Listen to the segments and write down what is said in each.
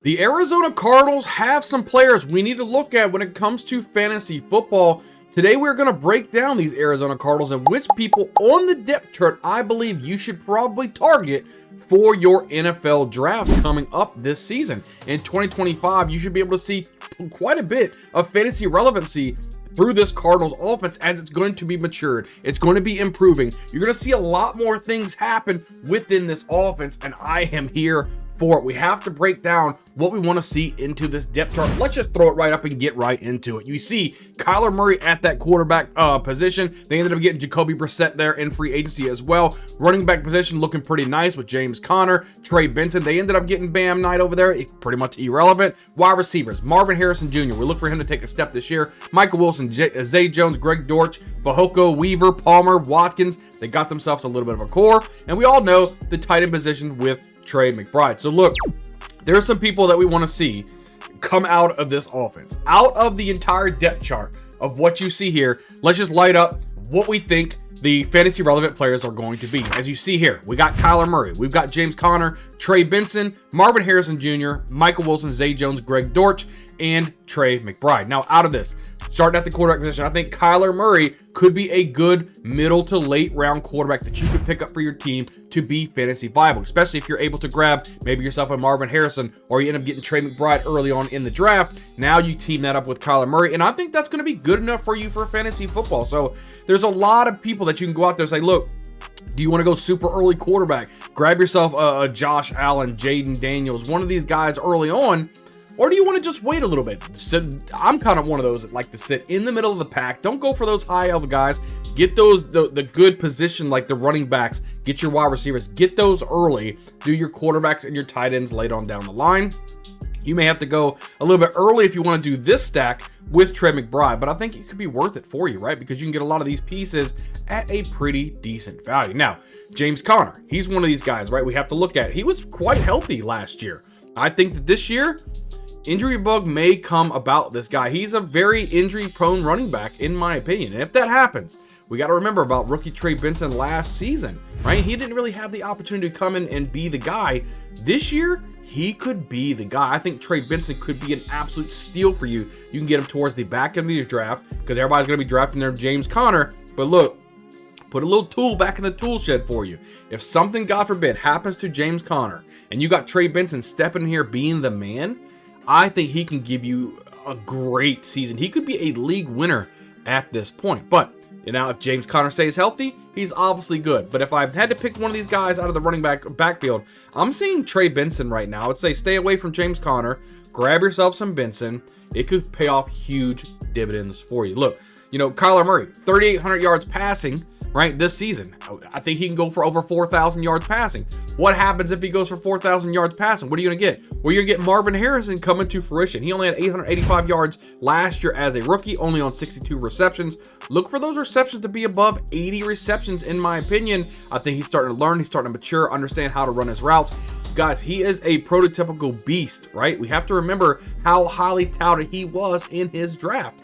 The Arizona Cardinals have some players we need to look at when it comes to fantasy football. Today, we're going to break down these Arizona Cardinals and which people on the depth chart I believe you should probably target for your NFL drafts coming up this season. In 2025, you should be able to see quite a bit of fantasy relevancy through this Cardinals offense as it's going to be matured. It's going to be improving. You're going to see a lot more things happen within this offense, and I am here for it. We have to break down what we want to see into this depth chart. Let's just throw it right up and get right into it. You see Kyler Murray at that quarterback position. They ended up getting Jacoby Brissett there in free agency as well. Running back position looking pretty nice with James Conner, Trey Benson. They ended up getting Bam Knight over there. Pretty much irrelevant. Wide receivers, Marvin Harrison Jr. We look for him to take a step this year. Michael Wilson, Zay Jones, Greg Dortch, Fehoko, Weaver, Palmer, Watkins. They got themselves a little bit of a core. And we all know the tight end position with Trey McBride. So look, there's some people that we want to see come out of this offense. Out of the entire depth chart of what you see here, let's just light up what we think the fantasy relevant players are going to be. As you see here, we got Kyler Murray, we've got James Conner, Trey Benson, Marvin Harrison Jr., Michael Wilson, Zay Jones, Greg Dortch, and Trey McBride. Now, out of this, starting at the quarterback position, I think Kyler Murray could be a good middle to late round quarterback that you could pick up for your team to be fantasy viable, especially if you're able to grab maybe yourself a Marvin Harrison, or you end up getting Trey McBride early on in the draft. Now you team that up with Kyler Murray, and I think that's going to be good enough for you for fantasy football. So there's a lot of people that you can go out there and say, look, do you want to go super early quarterback? Grab yourself a Josh Allen, Jaden Daniels, one of these guys early on. Or do you want to just wait a little bit? So I'm kind of one of those that like to sit in the middle of the pack. Don't go for those high elbow guys. Get those the good position like the running backs. Get your wide receivers. Get those early. Do your quarterbacks and your tight ends late on down the line. You may have to go a little bit early if you want to do this stack with Trey McBride, but I think it could be worth it for you, right? Because you can get a lot of these pieces at a pretty decent value. Now, James Conner, he's one of these guys, right? We have to look at. He was quite healthy last year. I think that this year, injury bug may come about this guy. He's a very injury-prone running back, in my opinion. And if that happens, we got to remember about rookie Trey Benson last season, right? He didn't really have the opportunity to come in and be the guy. This year, he could be the guy. I think Trey Benson could be an absolute steal for you. You can get him towards the back end of your draft because everybody's going to be drafting their James Conner. But look, put a little tool back in the tool shed for you. If something, God forbid, happens to James Conner and you got Trey Benson stepping in here being the man, I think he can give you a great season. He could be a league winner at this point. But you know, if James Conner stays healthy, he's obviously good. But if I had to pick one of these guys out of the running backfield, I'm seeing Trey Benson right now. I would say stay away from James Conner. Grab yourself some Benson. It could pay off huge dividends for you. Look, you know, Kyler Murray, 3,800 yards passing, right, this season. I think he can go for over 4,000 yards passing. What happens if he goes for 4,000 yards passing? What are you going to get? Well, you're going to get Marvin Harrison coming to fruition. He only had 885 yards last year as a rookie, only on 62 receptions. Look for those receptions to be above 80 receptions, in my opinion. I think he's starting to learn. He's starting to mature, understand how to run his routes. Guys, he is a prototypical beast, right? We have to remember how highly touted he was in his draft.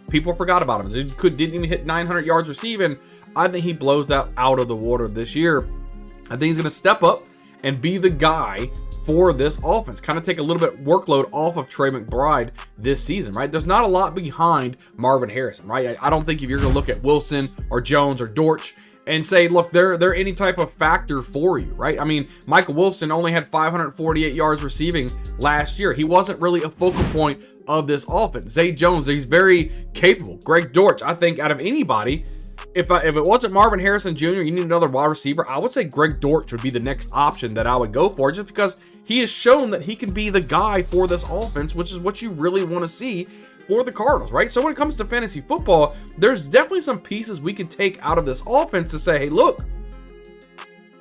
People forgot about him. He didn't even hit 900 yards receiving. I think he blows that out of the water this year. I think he's going to step up and be the guy for this offense. Kind of take a little bit workload off of Trey McBride this season, right? There's not a lot behind Marvin Harrison, right? I don't think if you're going to look at Wilson or Jones or Dortch and say, look, they're any type of factor for you, right? I mean, Michael Wilson only had 548 yards receiving last year. He wasn't really a focal point of this offense. Zay Jones, he's very capable. Greg Dortch, I think out of anybody, if it wasn't Marvin Harrison Jr., you need another wide receiver, I would say Greg Dortch would be the next option that I would go for, just because he has shown that he can be the guy for this offense, which is what you really want to see for the Cardinals, right? So when it comes to fantasy football, there's definitely some pieces we can take out of this offense to say, hey, look,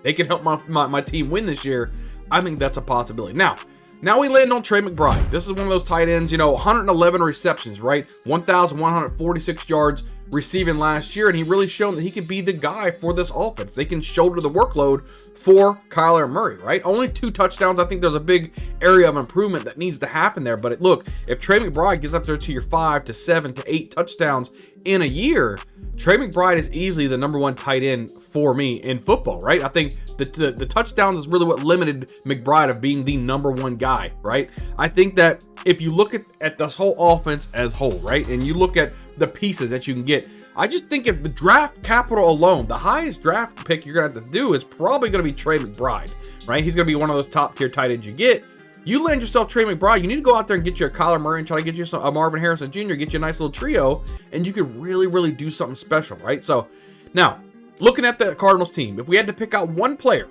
they can help my team win this year. I think that's a possibility. Now we land on Trey McBride. This is one of those tight ends, you know, 111 receptions, right? 1,146 yards, receiving last year, and he really shown that he could be the guy for this offense. They can shoulder the workload for Kyler Murray, right? Only 2 touchdowns. I think there's a big area of improvement that needs to happen there. But look, if Trey McBride gets up there to your 5 to 7 to 8 touchdowns in a year, Trey McBride is easily the number 1 tight end for me in football, right? I think the touchdowns is really what limited McBride of being the number 1 guy, right? I think that if you look at the whole offense as whole, right, and you look at the pieces that you can get, I just think if the draft capital alone, the highest draft pick you're going to have to do is probably going to be Trey McBride, right? He's going to be one of those top tier tight ends you get. You land yourself Trey McBride, you need to go out there and get you a Kyler Murray and try to get you a Marvin Harrison Jr., get you a nice little trio, and you could really, really do something special, right? So now, looking at the Cardinals team, if we had to pick out one player,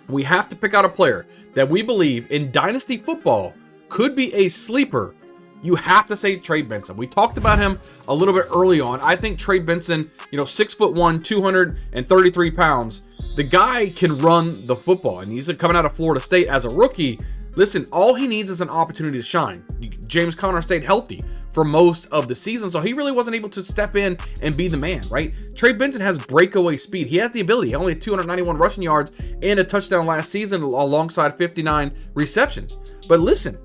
we have to pick out a player that we believe in Dynasty football could be a sleeper. You have to say Trey Benson. We talked about him a little bit early on. I think Trey Benson, 6'1", 233 pounds. The guy can run the football, and he's coming out of Florida State as a rookie. Listen, all he needs is an opportunity to shine. James Conner stayed healthy for most of the season, so he really wasn't able to step in and be the man, right? Trey Benson has breakaway speed. He has the ability. He only had 291 rushing yards and a touchdown last season alongside 59 receptions. But listen,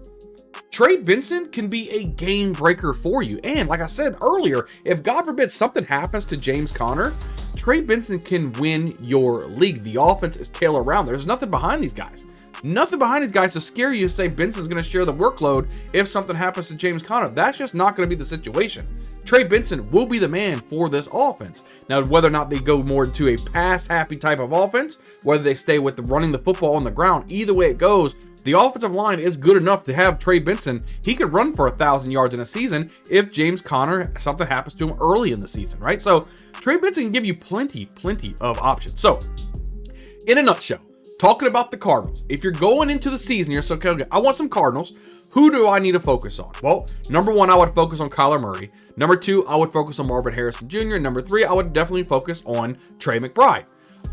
Trey Benson can be a game breaker for you. And like I said earlier, if God forbid something happens to James Conner, Trey Benson can win your league. The offense is tailored around. There's nothing behind these guys. Nothing behind these guys to scare you to say Benson's going to share the workload if something happens to James Conner. That's just not going to be the situation. Trey Benson will be the man for this offense. Now, whether or not they go more into a pass-happy type of offense, whether they stay with running the football on the ground, either way it goes, the offensive line is good enough to have Trey Benson. He could run for 1,000 yards in a season if James Conner, something happens to him early in the season, right? So Trey Benson can give you plenty of options. So in a nutshell, talking about the Cardinals, if you're going into the season, you're so okay, I want some Cardinals. Who do I need to focus on? Well, number 1, I would focus on Kyler Murray. Number 2, I would focus on Marvin Harrison Jr. Number 3, I would definitely focus on Trey McBride.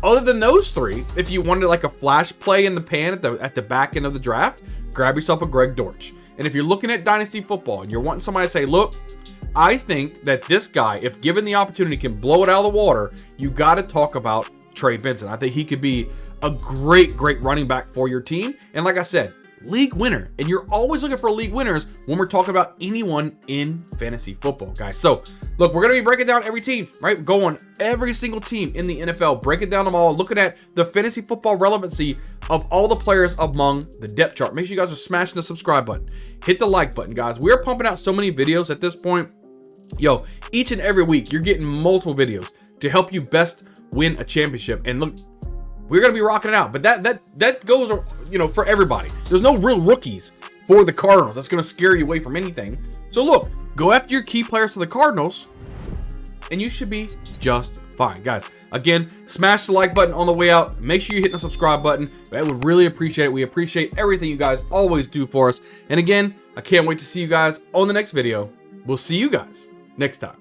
Other than those 3, if you wanted like a flash play in the pan at the back end of the draft, grab yourself a Greg Dortch. And if you're looking at Dynasty football and you're wanting somebody to say, look, I think that this guy, if given the opportunity, can blow it out of the water, you got to talk about Trey Benson. I think he could be a great running back for your team. And like I said, league winner. And you're always looking for league winners when we're talking about anyone in fantasy football, guys. So look, we're going to be breaking down every team, right? Go on every single team in the NFL, breaking down them all, looking at the fantasy football relevancy of all the players among the depth chart. Make sure you guys are smashing the subscribe button. Hit the like button, guys. We're pumping out so many videos at this point. Yo, each and every week, you're getting multiple videos to help you best win a championship. And look, we're going to be rocking it out. But that goes, for everybody. There's no real rookies for the Cardinals. That's going to scare you away from anything. So look, go after your key players for the Cardinals, and you should be just fine. Guys, again, smash the like button on the way out. Make sure you hit the subscribe button. I would really appreciate it. We appreciate everything you guys always do for us. And again, I can't wait to see you guys on the next video. We'll see you guys next time.